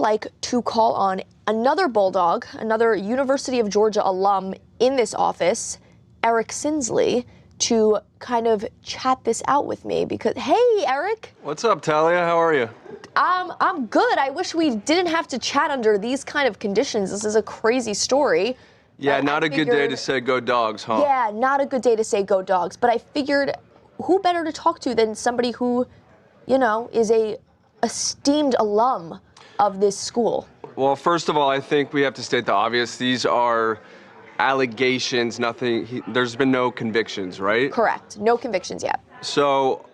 like to call on another Bulldog, another University of Georgia alum in this office, Eric Sinsley, to kind of chat this out with me because, hey, Eric. What's up, Talia? How are you? I'm good. I wish we didn't have to chat under these kind of conditions. This is a crazy story. Yeah, not a good day to say go Dogs, huh? Yeah, not a good day to say go Dogs. But I figured who better to talk to than somebody who, you know, is a esteemed alum of this school. Well, first of all, I think we have to state the obvious. These are allegations, nothing, there's been no convictions, right? Correct. No convictions yet. So,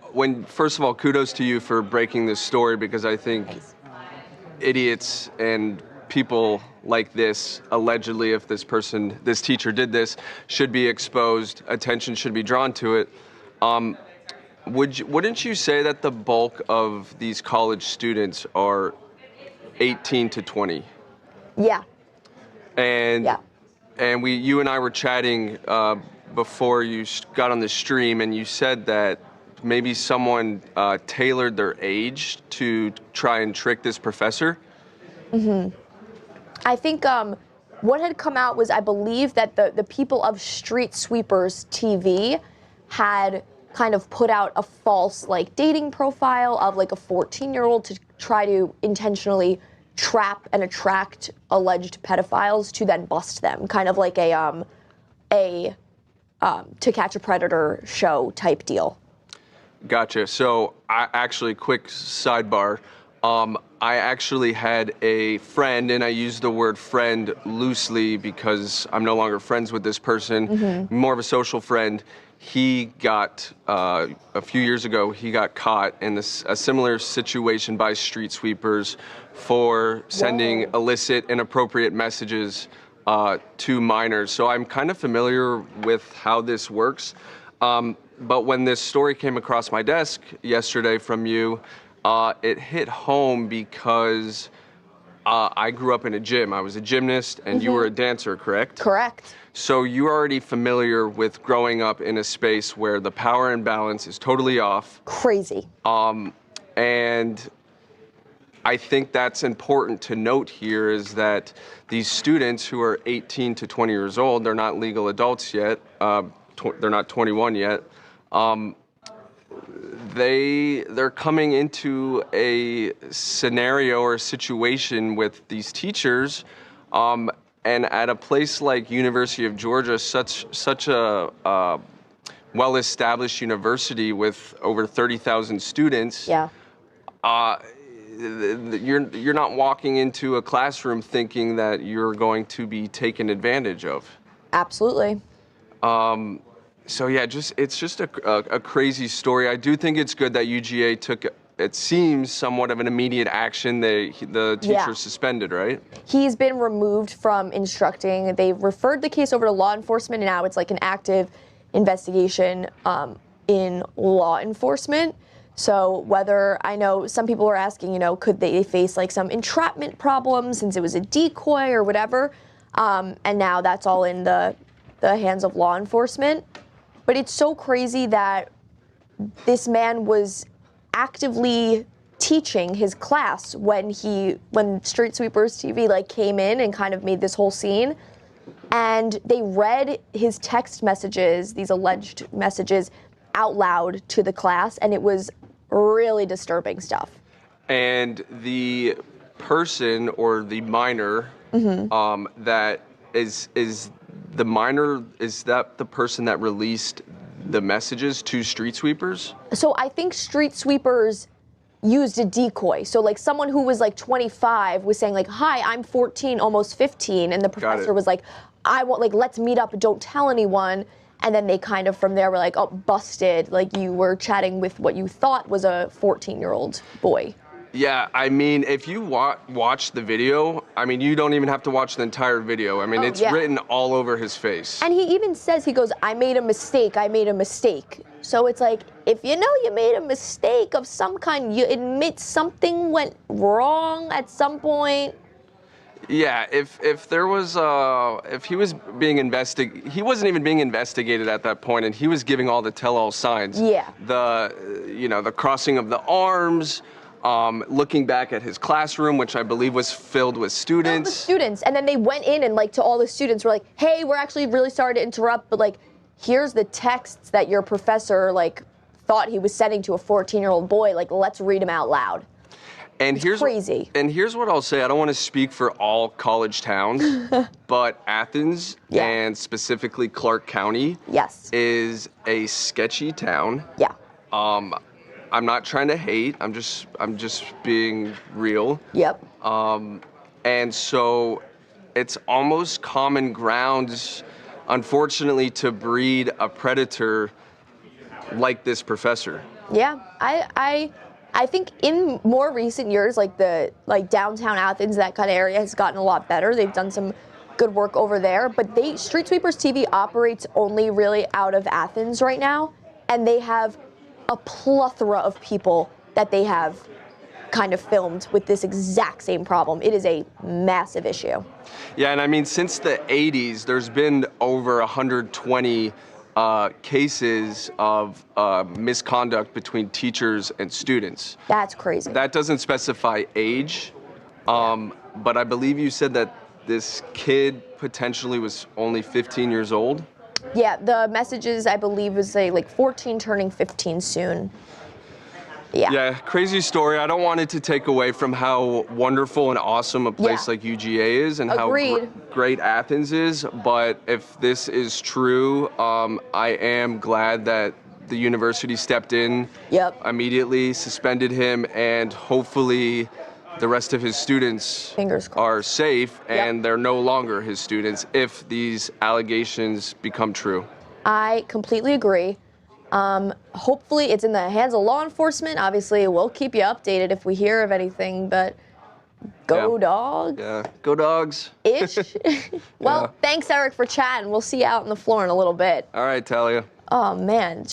first of all, kudos to you for breaking this story, because I think idiots and people like this, allegedly, if this teacher did this, should be exposed, attention should be drawn to it. Wouldn't you say that the bulk of these college students are 18 to 20? Yeah. And you and I were chatting before you got on the stream, and you said that maybe someone tailored their age to try and trick this professor. Mm-hmm. I think what had come out was, I believe that the people of Street Sweepers TV had kind of put out a false like dating profile of like a 14-year-old to try to intentionally trap and attract alleged pedophiles to then bust them, kind of like a To Catch a Predator show type deal. Gotcha. So quick sidebar. I actually had a friend, and I use the word friend loosely because I'm no longer friends with this person, more of a social friend. He got, a few years ago, he got caught in a similar situation by street sweepers for sending illicit, inappropriate messages to minors. So I'm kind of familiar with how this works. But when this story came across my desk yesterday from you, it hit home because I grew up in a gym. I was a gymnast, and you were a dancer, correct? Correct. So you're already familiar with growing up in a space where the power imbalance is totally off. Crazy. And I think that's important to note here, is that these students who are 18 to 20 years old, they're not legal adults yet, they're not 21 yet, they're coming into a scenario or a situation with these teachers, and at a place like University of Georgia, such a well-established university with over 30,000 students. Yeah. You're not walking into a classroom thinking that you're going to be taken advantage of. Absolutely. So yeah, it's just a crazy story. I do think it's good that UGA took, it seems, somewhat of an immediate action. The teacher suspended, right? He's been removed from instructing. They've referred the case over to law enforcement, and now it's like an active investigation in law enforcement. So whether, I know some people are asking, you know, could they face like some entrapment problems since it was a decoy or whatever? And now that's all in the hands of law enforcement. But it's so crazy that this man was actively teaching his class when Street Sweepers TV like came in and kind of made this whole scene. And they read his text messages, these alleged messages, out loud to the class, and it was really disturbing stuff. And the person or the minor that is the minor, is that the person that released the messages to street sweepers? So I think street sweepers used a decoy. So like someone who was like 25 was saying like, hi, I'm 14, almost 15. And the professor was like, let's meet up, don't tell anyone. And then they kind of from there were like, oh, busted. Like you were chatting with what you thought was a 14-year-old boy. Yeah, I mean, if you watch the video, I mean, you don't even have to watch the entire video. I mean, it's written all over his face. And he even says, he goes, I made a mistake, I made a mistake. So it's like, if you know you made a mistake of some kind, you admit something went wrong at some point. Yeah, if there was, if he was being investigated, he wasn't even being investigated at that point, and he was giving all the tell-all signs. Yeah. The crossing of the arms, looking back at his classroom, which I believe was filled with students. Students, and then they went in and like to all the students were like, "Hey, we're actually really sorry to interrupt, but like, here's the texts that your professor like thought he was sending to a 14-year-old boy. Like, let's read them out loud." And here's crazy. And here's what I'll say. I don't want to speak for all college towns, but Athens and specifically Clark County is a sketchy town. Yeah. I'm not trying to hate. I'm just being real. Yep. And so it's almost common grounds, unfortunately, to breed a predator like this professor. Yeah. I think in more recent years, like downtown Athens, that kind of area has gotten a lot better. They've done some good work over there, but Street Sweepers TV operates only really out of Athens right now, and they have a plethora of people that they have kind of filmed with this exact same problem. It is a massive issue. Yeah, and I mean, since the 80s, there's been over 120 cases of misconduct between teachers and students. That's crazy. That doesn't specify age, but I believe you said that this kid potentially was only 15 years old. Yeah, the messages, I believe, was like 14 turning 15 soon. Yeah. Yeah, crazy story. I don't want it to take away from how wonderful and awesome a place like UGA is and how great Athens is. But if this is true, I am glad that the university stepped in immediately, suspended him, and hopefully the rest of his students are safe and they're no longer his students if these allegations become true. I completely agree. Hopefully it's in the hands of law enforcement. Obviously, we'll keep you updated if we hear of anything, but go Dogs. Yeah, go Dogs. Ish. Well, thanks, Eric, for chatting. We'll see you out on the floor in a little bit. All right, Talia. Oh, man.